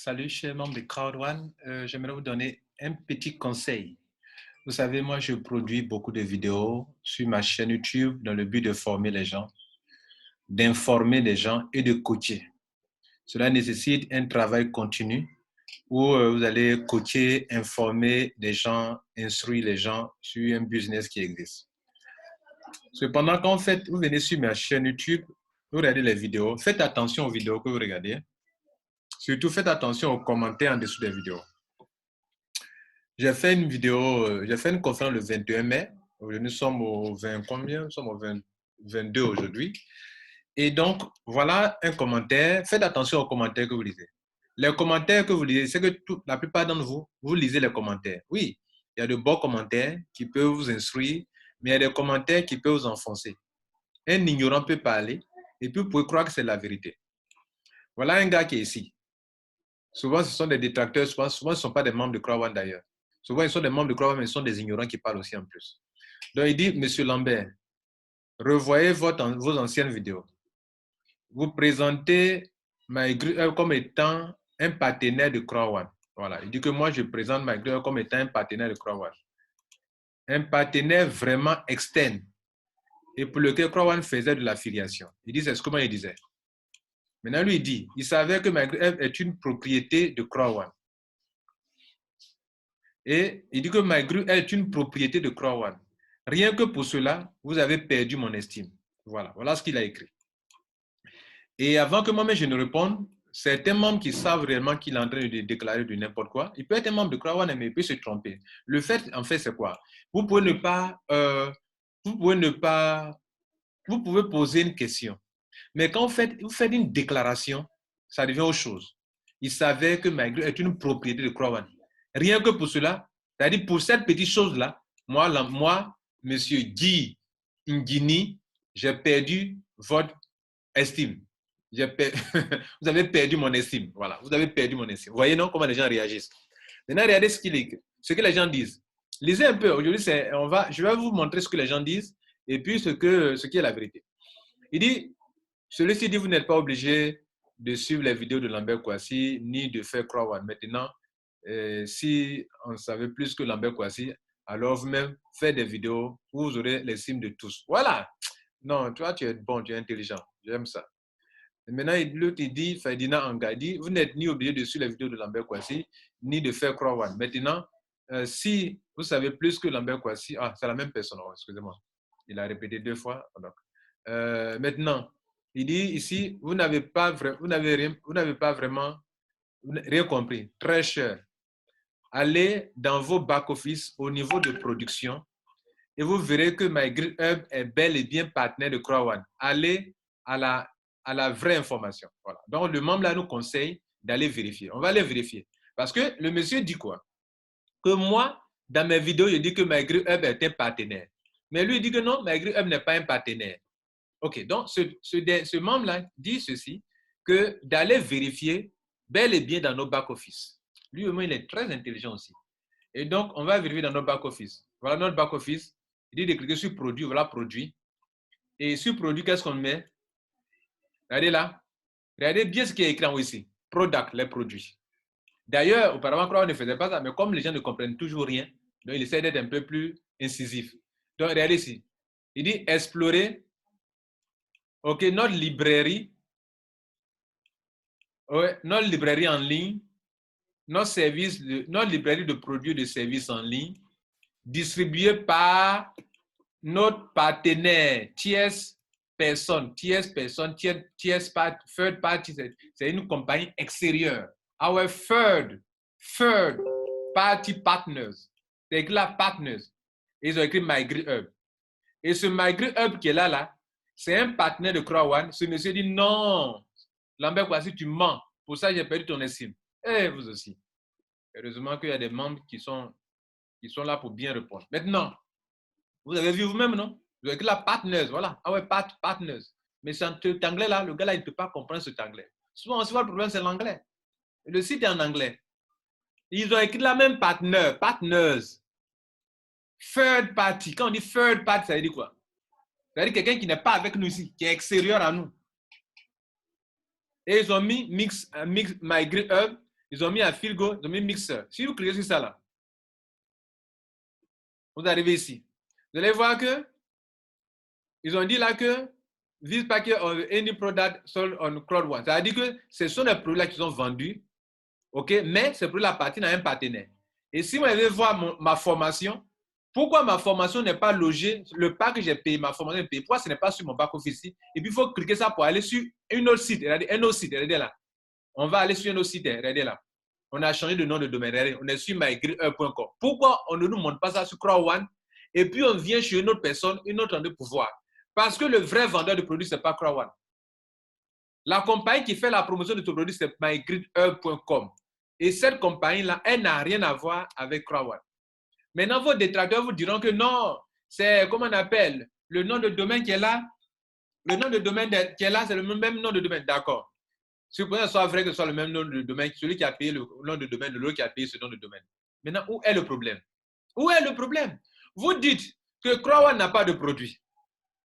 Salut, chers membres de Crowd1. J'aimerais vous donner un petit conseil. Vous savez, moi, je produis beaucoup de vidéos sur ma chaîne YouTube dans le but de former les gens, d'informer les gens et de coacher. Cela nécessite un travail continu où vous allez coacher, informer les gens, instruire les gens sur un business qui existe. Cependant, quand vous venez sur ma chaîne YouTube, vous regardez les vidéos, faites attention aux vidéos que vous regardez. Surtout, faites attention aux commentaires en dessous des vidéos. J'ai fait une vidéo, j'ai fait une conférence le 21 mai. Nous sommes au 20 combien? Nous sommes au 22 aujourd'hui. Et donc, voilà un commentaire. Faites attention aux commentaires que vous lisez. Les commentaires que vous lisez, c'est que la plupart d'entre vous, vous lisez les commentaires. Oui, il y a de bons commentaires qui peuvent vous instruire, mais il y a des commentaires qui peuvent vous enfoncer. Un ignorant peut parler et puis vous pouvez croire que c'est la vérité. Voilà un gars qui est ici. Souvent, ce sont des détracteurs. Souvent, ce ne sont pas des membres de Crowd1 d'ailleurs. Souvent, ils sont des membres de Crowd1, mais ce sont des ignorants qui parlent aussi en plus. Donc, il dit, Monsieur Lambert, revoyez vos anciennes vidéos. Vous présentez MyGrue comme étant un partenaire de Crowd1. Voilà. Il dit que moi, je présente MyGrue comme étant un partenaire de Crowd1. Un partenaire vraiment externe et pour lequel Crowd1 faisait de l'affiliation. Il dit, c'est ce que moi, il disait. Maintenant, lui, il dit, il savait que MyGrue est une propriété de Crowd1. Et il dit que MyGrue est une propriété de Crowd1. Rien que pour cela, vous avez perdu mon estime. Voilà, voilà ce qu'il a écrit. Et avant que moi-même je ne réponde, certains membres qui savent réellement qu'il est en train de déclarer de n'importe quoi, il peut être un membre de Crowd1, mais il peut se tromper. Le fait, en fait, c'est quoi? Vous pouvez vous pouvez poser une question. Mais quand vous faites une déclaration, ça devient autre chose. Il savait que MyGrue est une propriété de Crowd1. Rien que pour cela, c'est-à-dire pour cette petite chose-là, moi, monsieur Guy Ngini, j'ai perdu votre estime. Vous avez perdu mon estime. Voilà, vous avez perdu mon estime. Vous voyez, non, comment les gens réagissent. Maintenant, regardez ce que les gens disent. Lisez un peu. Aujourd'hui, je vais vous montrer ce que les gens disent et puis ce qui est la vérité. Il dit, celui-ci dit, vous n'êtes pas obligé de suivre les vidéos de Lambert Kouassi ni de faire Crowd1. Maintenant, si on savait plus que Lambert Kouassi, alors vous-même faites des vidéos où vous aurez l'estime de tous. Voilà. Non, toi, tu es bon, tu es intelligent. J'aime ça. Et maintenant, l'autre, il dit, Ferdinand Anga, il dit, vous n'êtes ni obligé de suivre les vidéos de Lambert Kouassi, ni de faire Crowd1. Maintenant, si vous savez plus que Lambert Kouassi, c'est la même personne, excusez-moi. Il a répété 2 fois. Donc. Maintenant, il dit ici, vous n'avez pas vraiment rien compris. Très cher. Allez dans vos back-office au niveau de production et vous verrez que MyGrue Hub est bel et bien partenaire de Crowd1. Allez à la vraie information. Voilà. Donc, le membre là nous conseille d'aller vérifier. On va aller vérifier. Parce que le monsieur dit quoi? Que moi, dans mes vidéos, je dis que MyGrue Hub est un partenaire. Mais lui, il dit que non, MyGrue Hub n'est pas un partenaire. OK, donc ce membre-là dit ceci, que d'aller vérifier bel et bien dans nos back-office. Lui, au moins, il est très intelligent aussi. Et donc, on va vérifier dans nos back-office. Voilà notre back-office. Il dit de cliquer sur produit, voilà produit. Et sur produit, qu'est-ce qu'on met? Regardez là. Regardez bien ce qui est écrit en haut ici. Product, les produits. D'ailleurs, auparavant, Crowd ne faisait pas ça, mais comme les gens ne comprennent toujours rien, donc il essaie d'être un peu plus incisif. Donc, regardez ici. Il dit explorer. OK, notre librairie. Ouais, notre librairie en ligne. Notre librairie de produits et de services en ligne distribuée par notre partenaire, tierce personne, third party, c'est une compagnie extérieure. Our third party partners. C'est écrit là, partners. Ils ont écrit MyGrue Hub. Et ce MyGrue Hub qui est là, c'est un partenaire de Crowd1. Ce monsieur dit non, Lambert Kouassi, tu mens. Pour ça, j'ai perdu ton estime. Et vous aussi. Heureusement qu'il y a des membres qui sont là pour bien répondre. Maintenant, vous avez vu vous-même, non? Vous avez écrit là, partners, voilà. Ah ouais, partners. Mais cet anglais-là, le gars-là, il ne peut pas comprendre cet anglais. Souvent, aussi, le problème, c'est l'anglais. Le site est en anglais. Ils ont écrit la même partners. Third party. Quand on dit third party, ça veut dire quoi? Ça veut dire quelqu'un qui n'est pas avec nous ici, qui est extérieur à nous. Et ils ont mis MyGrue Hub Ils ont mis à Filgo, ils ont mis mixeur. Si vous cliquez sur ça là, vous arrivez ici. Vous allez voir que ils ont dit là que this package of any product sold on Crowd1. Ça veut dire que ce sont les produits là qui sont vendus, ok, mais ces produits là appartiennent à un partenaire. Et si vous allez voir ma formation, pourquoi ma formation n'est pas logée, le pack que j'ai payé, ma formation est payée, pourquoi ce n'est pas sur mon back office ici? Et puis il faut cliquer ça pour aller sur un autre site. Regardez, un autre site, regardez là. On va aller sur un autre site, regardez là. On a changé de nom de domaine, regardez, on est sur mygrid1.com. Pourquoi on ne nous montre pas ça sur Crowd1 et puis on vient chez une autre personne, une autre de pouvoir? Parce que le vrai vendeur de produits, ce n'est pas Crowd1. La compagnie qui fait la promotion de ton produit, c'est mygrid1.com. Et cette compagnie-là, elle n'a rien à voir avec Crowd1. Maintenant, vos détracteurs vous diront que non, c'est, comment on appelle, le nom de domaine qui est là, le nom de domaine qui est là, c'est le même nom de domaine. D'accord. Supposons que ce soit vrai que ce soit le même nom de domaine, celui qui a payé le nom de domaine, l'autre qui a payé ce nom de domaine. Maintenant, où est le problème? Où est le problème? Vous dites que Crowd1 n'a pas de produit.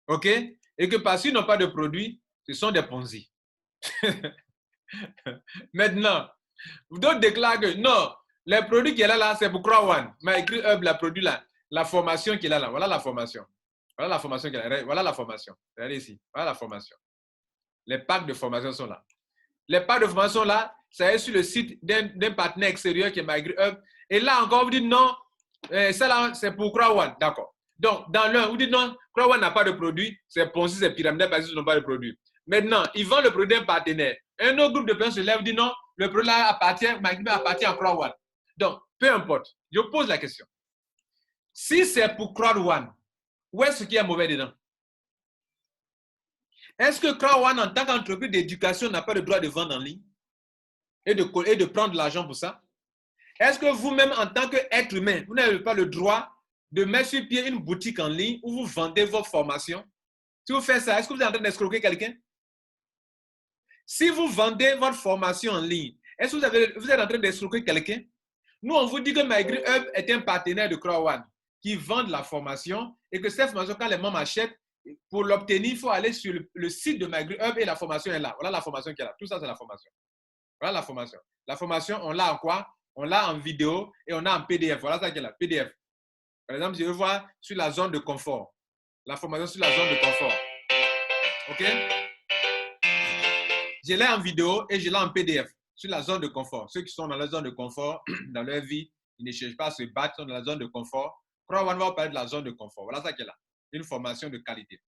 OK? Et que parce qu'ils n'ont pas de produit, ce sont des Ponzi. Maintenant, d'autres déclarent que non, les produits qu'il a là, c'est pour Crowd1. Mais écrit la produit là, la formation qu'il a là, voilà la formation. Voilà la formation qu'il a. Voilà la formation. Regardez ici. Voilà la formation. Les packs de formation sont là. Les packs de formation là, ça est sur le site d'un partenaire extérieur qui est MyGripHub. Et là encore, vous dites non, ça là, c'est pour Crowd1. D'accord. Donc, dans l'un, vous dites non, Crowd1 n'a pas de produit, c'est Ponzi, c'est pyramide parce qu'ils n'ont pas de produit. Maintenant, ils vendent le produit d'un partenaire. Un autre groupe de personnes se lève et dit non, le produit là appartient, MyGripHub appartient à Crowd1. Donc, peu importe. Je pose la question. Si c'est pour Crowd1, où est-ce qu'il y a mauvais dedans? Est-ce que Crowd1, en tant qu'entreprise d'éducation, n'a pas le droit de vendre en ligne et de prendre l'argent pour ça? Est-ce que vous-même, en tant qu'être humain, vous n'avez pas le droit de mettre sur pied une boutique en ligne où vous vendez vos formations? Si vous faites ça, est-ce que vous êtes en train d'escroquer quelqu'un? Si vous vendez votre formation en ligne, est-ce que vous êtes en train d'escroquer quelqu'un? Nous, on vous dit que MyGripHub est un partenaire de Crowd1 qui vend la formation et que cette formation, quand les membres achètent, pour l'obtenir, il faut aller sur le site de MyGripHub et la formation est là. Voilà la formation qui est là. Tout ça, c'est la formation. Voilà la formation. La formation, on l'a en quoi? On l'a en vidéo et on a en PDF. Voilà ça qui est là, PDF. Par exemple, je veux voir sur la zone de confort. La formation sur la zone de confort. OK? Je l'ai en vidéo et je l'ai en PDF sur la zone de confort. Ceux qui sont dans la zone de confort, dans leur vie, ils ne cherchent pas à se battre, sont dans la zone de confort. Crowd1 va parler de la zone de confort. Voilà ça qui est là. Une formation de qualité.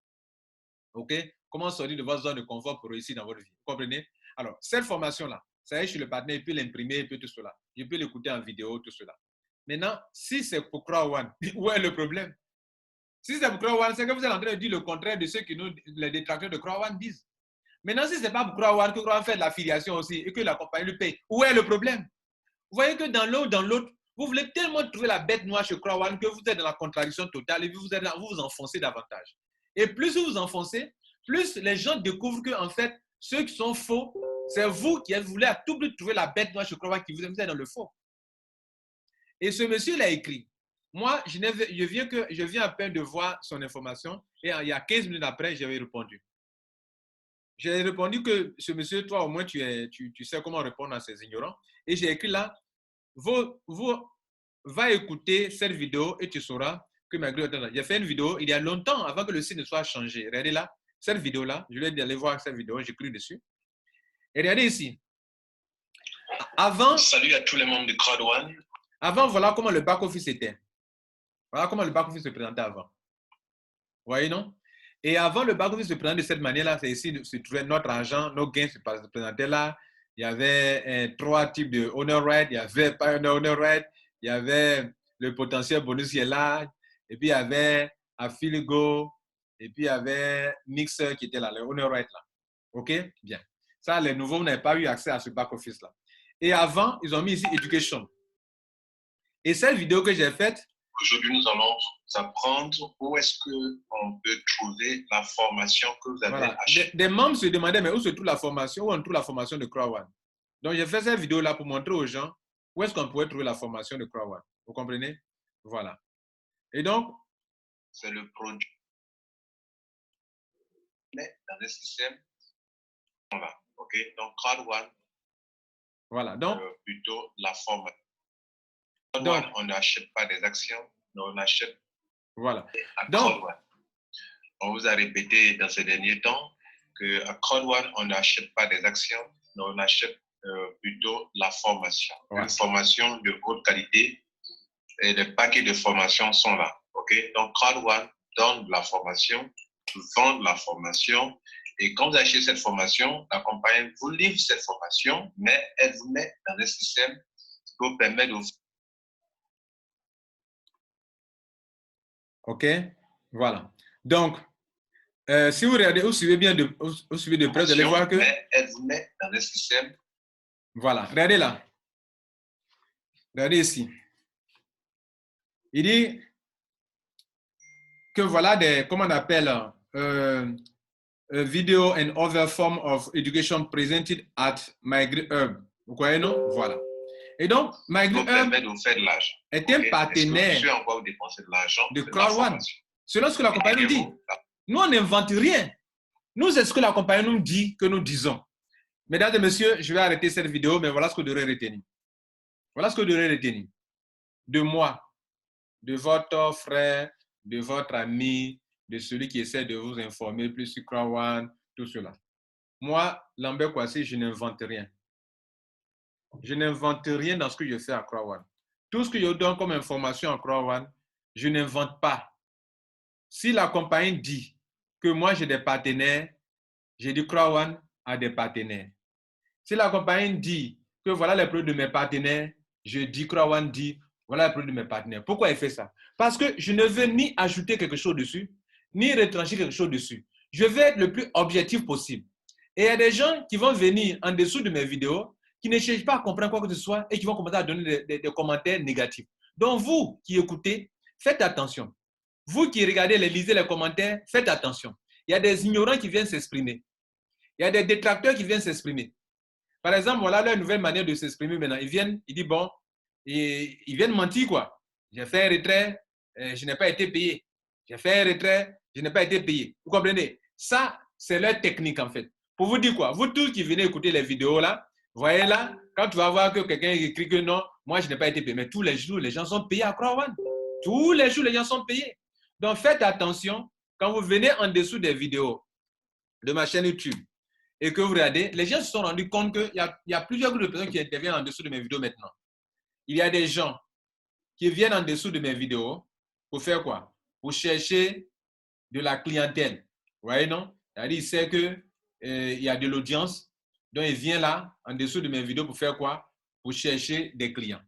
OK? Comment sortir de votre zone de confort pour réussir dans votre vie? Vous comprenez? Alors, cette formation-là, ça y est, je suis le partenaire, il peut l'imprimer, il peut tout cela. Je peux l'écouter en vidéo, tout cela. Maintenant, si c'est pour Crowd1, où est le problème? Si c'est pour Crowd1, c'est que vous êtes en train de dire le contraire de ce que les détracteurs de Crowd1 disent. Maintenant, si ce n'est pas pour Crowd1, que Crowd1 fait de l'affiliation aussi et que la compagnie lui paye, où est le problème? Vous voyez que dans l'un ou dans l'autre, vous voulez tellement trouver la bête noire chez Crowd1 que vous êtes dans la contradiction totale et vous vous enfoncez davantage. Et plus vous vous enfoncez, plus les gens découvrent que, en fait, ceux qui sont faux, c'est vous qui voulez à tout prix trouver la bête noire chez Crowd1 qui vous êtes dans le faux. Et ce monsieur l'a écrit. Moi, je viens à peine de voir son information et il y a 15 minutes après, j'avais répondu. J'ai répondu que ce monsieur, toi au moins, tu sais comment répondre à ces ignorants. Et j'ai écrit là, va écouter cette vidéo et tu sauras que ma grille. J'ai fait une vidéo il y a longtemps avant que le site ne soit changé. Regardez là, cette vidéo-là, je lui ai dit d'aller voir cette vidéo, j'écris dessus. Et regardez ici. Avant. Salut à tous les membres de Crowd1. Avant, voilà comment le back-office était. Voilà comment le back-office se présentait avant. Vous voyez, non? Et avant, le back-office se présentait de cette manière-là. C'est ici, se trouvait notre argent, nos gains se présentaient là. Il y avait 3 types de owner rate. Il n'y avait pas un owner rate. Il y avait le potentiel bonus qui est là. Et puis, il y avait Affiligo. Et puis, il y avait Mixer qui était là, le owner rate là. OK? Bien. Ça, les nouveaux n'avaient pas eu accès à ce back-office là. Et avant, ils ont mis ici Education. Et cette vidéo que j'ai faite, aujourd'hui, nous allons apprendre où est-ce qu'on peut trouver la formation que vous avez achetée. Des membres se demandaient, mais où se trouve la formation? Où on trouve la formation de Crowd1? Donc, j'ai fait cette vidéo-là pour montrer aux gens où est-ce qu'on pouvait trouver la formation de Crowd1. Vous comprenez? Voilà. Et donc, c'est le produit. Mais dans le système, voilà. OK? Donc, Crowd1 Voilà. Donc, plutôt la formation. donc on n'achète pas des actions, mais on achète voilà. à Donc, CrowdOne. On vous a répété dans ces derniers temps qu'à CrowdOne, on n'achète pas des actions, mais on achète plutôt la formation. ouais. Une formation de haute qualité et les paquets de formation sont là. Okay? Donc, CrowdOne donne de la formation, vend de la formation. Et quand vous achetez cette formation, la compagnie vous livre cette formation, mais elle vous met dans un système qui peut vous permettre de... OK? Voilà. Donc, si vous regardez, vous suivez bien vous suivez de près, vous allez voir que... Mais elle vous met dans un système... Voilà. Regardez là. Regardez ici. Il dit que voilà des, comment on appelle, video and other form of education presented at MyGreenHub. Vous voyez, non? Voilà. Et donc, MyGreenHub est un partenaire de CrowdOne. Selon ce que la compagnie nous dit. Nous, on n'invente rien. Nous, c'est ce que la compagnie nous dit que nous disons. Mesdames et messieurs, je vais arrêter cette vidéo, mais voilà ce que vous devrez retenir. Voilà ce que vous devrez retenir. De moi, de votre frère, de votre ami, de celui qui essaie de vous informer plus sur CrowdOne, tout cela. Moi, Lambert Kouassi, je n'invente rien. Je n'invente rien dans ce que je fais à CrowdOne. Tout ce que je donne comme information à CrowdOne, je n'invente pas. Si la compagnie dit que moi j'ai des partenaires, j'ai dit CrowdOne a des partenaires. Si la compagnie dit que voilà les produits de mes partenaires, je dis CrowdOne dit voilà les produits de mes partenaires. Pourquoi il fait ça? Parce que je ne veux ni ajouter quelque chose dessus, ni retrancher quelque chose dessus. Je veux être le plus objectif possible. Et il y a des gens qui vont venir en dessous de mes vidéos qui ne cherchent pas à comprendre quoi que ce soit et qui vont commencer à donner des commentaires négatifs. Donc, vous qui écoutez, faites attention. Vous qui regardez, lisez les commentaires, faites attention. Il y a des ignorants qui viennent s'exprimer. Il y a des détracteurs qui viennent s'exprimer. Par exemple, voilà leur nouvelle manière de s'exprimer maintenant. Ils viennent, ils disent, bon, ils viennent mentir, quoi. J'ai fait un retrait, je n'ai pas été payé. J'ai fait un retrait, je n'ai pas été payé. Vous comprenez? Ça, c'est leur technique, en fait. Pour vous dire quoi? Vous tous qui venez écouter les vidéos, là, voyez là, quand tu vas voir que quelqu'un écrit que non, moi, je n'ai pas été payé. Mais tous les jours, les gens sont payés à CrowdOne. Tous les jours, les gens sont payés. Donc, faites attention quand vous venez en dessous des vidéos de ma chaîne YouTube et que vous regardez, les gens se sont rendus compte qu'il y a plusieurs groupes de personnes qui interviennent en dessous de mes vidéos maintenant. Il y a des gens qui viennent en dessous de mes vidéos pour faire quoi? Pour chercher de la clientèle. Vous voyez, non? C'est-à-dire, il sait qu'il y a de l'audience, donc il vient là, en dessous de mes vidéos, pour faire quoi? Pour chercher des clients.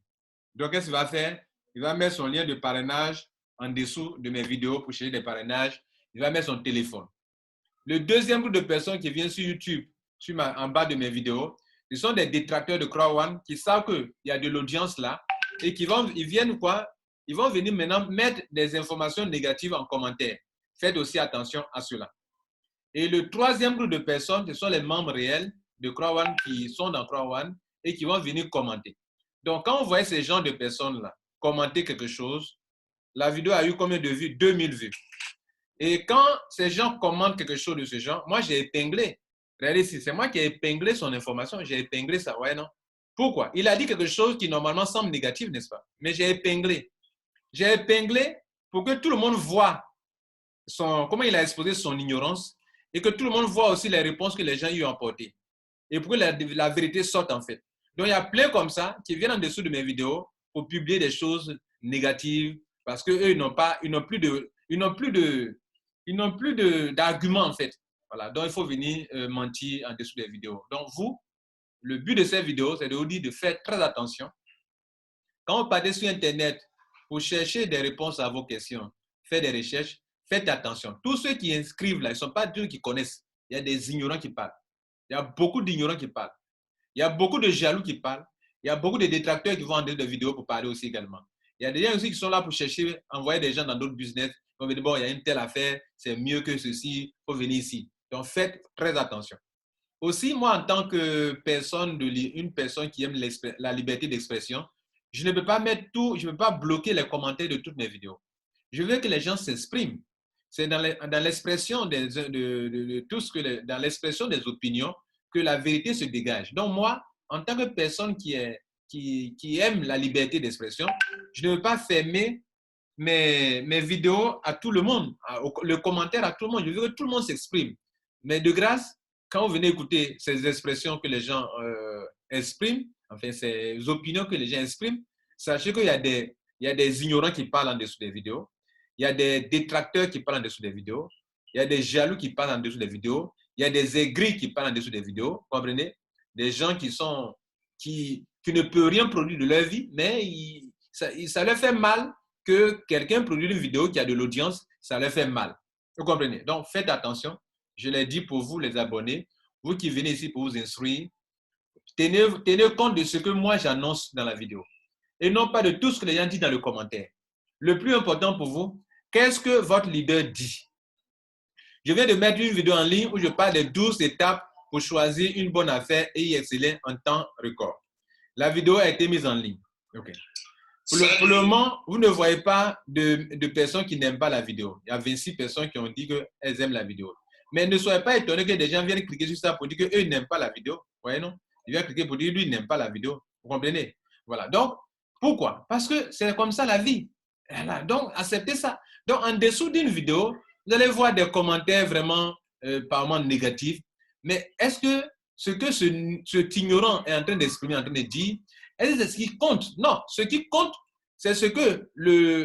Donc, qu'est-ce qu'il va faire? Il va mettre son lien de parrainage en dessous de mes vidéos pour chercher des parrainages. Il va mettre son téléphone. Le deuxième groupe de personnes qui viennent sur YouTube, en bas de mes vidéos, ce sont des détracteurs de CrowdOne qui savent qu'il y a de l'audience là et ils viennent quoi? Ils vont venir maintenant mettre des informations négatives en commentaire. Faites aussi attention à cela. Et le troisième groupe de personnes, ce sont les membres réels de CrowdOne qui sont dans CrowdOne et qui vont venir commenter. Donc, quand vous voyez ces gens de personnes-là commenter quelque chose, la vidéo a eu combien de vues? 2000 vues. Et quand ces gens commentent quelque chose de ce genre, moi, j'ai épinglé. Regardez ici, c'est moi qui ai épinglé son information. J'ai épinglé ça, ouais, non? Pourquoi? Il a dit quelque chose qui normalement semble négatif, n'est-ce pas? Mais j'ai épinglé. J'ai épinglé pour que tout le monde voit comment il a exposé son ignorance et que tout le monde voit aussi les réponses que les gens lui ont apportées. Et pour que la vérité sorte, en fait. Donc, il y a plein comme ça qui viennent en dessous de mes vidéos pour publier des choses négatives parce qu'eux, ils n'ont plus d'arguments, en fait. Voilà. Donc, il faut venir mentir en dessous des vidéos. Donc, vous, le but de cette vidéo, c'est de vous dire de faire très attention. Quand vous partez sur Internet pour chercher des réponses à vos questions, faire des recherches, faites attention. Tous ceux qui inscrivent là, ils ne sont pas tous qui connaissent. Il y a des ignorants qui parlent. Il y a beaucoup d'ignorants qui parlent. Il y a beaucoup de jaloux qui parlent. Il y a beaucoup de détracteurs qui vont en des vidéos pour parler aussi également. Il y a des gens aussi qui sont là pour chercher, envoyer des gens dans d'autres business. On va dire, bon, il y a une telle affaire, c'est mieux que ceci, il faut venir ici. Donc, faites très attention. Aussi, moi, en tant que personne, une personne qui aime la liberté d'expression, je ne peux pas mettre tout, je ne peux pas bloquer les commentaires de toutes mes vidéos. Je veux que les gens s'expriment. C'est dans l'expression dans l'expression des opinions que la vérité se dégage. Donc, moi, en tant que personne qui aime la liberté d'expression, je ne veux pas fermer mes vidéos à tout le monde, le commentaire à tout le monde. Je veux que tout le monde s'exprime. Mais de grâce, quand vous venez écouter ces expressions que les gens expriment, enfin ces opinions que les gens expriment, sachez qu'il y a des ignorants qui parlent en dessous des vidéos, il y a des détracteurs qui parlent en dessous des vidéos, il y a des jaloux qui parlent en dessous des vidéos, il y a des aigris qui parlent en dessous des vidéos, vous comprenez? Des gens qui ne peuvent rien produire de leur vie, mais ça leur fait mal que quelqu'un produise une vidéo qui a de l'audience, ça leur fait mal. Vous comprenez? Donc, faites attention. Je l'ai dit pour vous, les abonnés, vous qui venez ici pour vous instruire, tenez compte de ce que moi j'annonce dans la vidéo et non pas de tout ce que les gens disent dans le commentaire. Le plus important pour vous, qu'est-ce que votre leader dit? Je viens de mettre une vidéo en ligne où je parle des 12 étapes pour choisir une bonne affaire et y exceller en temps record. La vidéo a été mise en ligne. Okay. Pour le moment, vous ne voyez pas de personnes qui n'aiment pas la vidéo. Il y a 26 personnes qui ont dit qu'elles aiment la vidéo. Mais ne soyez pas étonnés que des gens viennent cliquer sur ça pour dire qu'eux n'aiment pas la vidéo. Vous voyez, non? Ils viennent cliquer pour dire lui, il n'aime pas la vidéo. Vous comprenez? Voilà. Donc, pourquoi? Parce que c'est comme ça la vie. Voilà. Donc, acceptez ça. Donc, en dessous d'une vidéo, vous allez voir des commentaires vraiment apparemment négatifs. Mais est-ce que ce que cet ignorant est en train d'exprimer, en train de dire, est-ce que c'est ce qui compte? Non. Ce qui compte, c'est ce que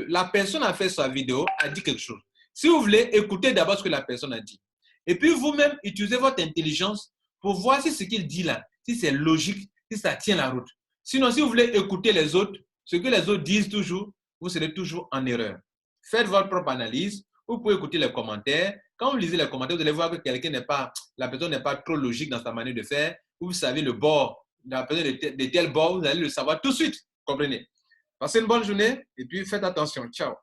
la personne a fait sa vidéo, a dit quelque chose. Si vous voulez, écoutez d'abord ce que la personne a dit. Et puis vous-même, utilisez votre intelligence pour voir si ce qu'il dit là, si c'est logique, si ça tient la route. Sinon, si vous voulez écouter les autres, ce que les autres disent toujours, vous serez toujours en erreur. Faites votre propre analyse. Vous pouvez écouter les commentaires. Quand vous lisez les commentaires, vous allez voir que la personne n'est pas trop logique dans sa manière de faire. Vous savez le bord, la personne de tel bord, vous allez le savoir tout de suite. Comprenez? Passez une bonne journée et puis faites attention. Ciao.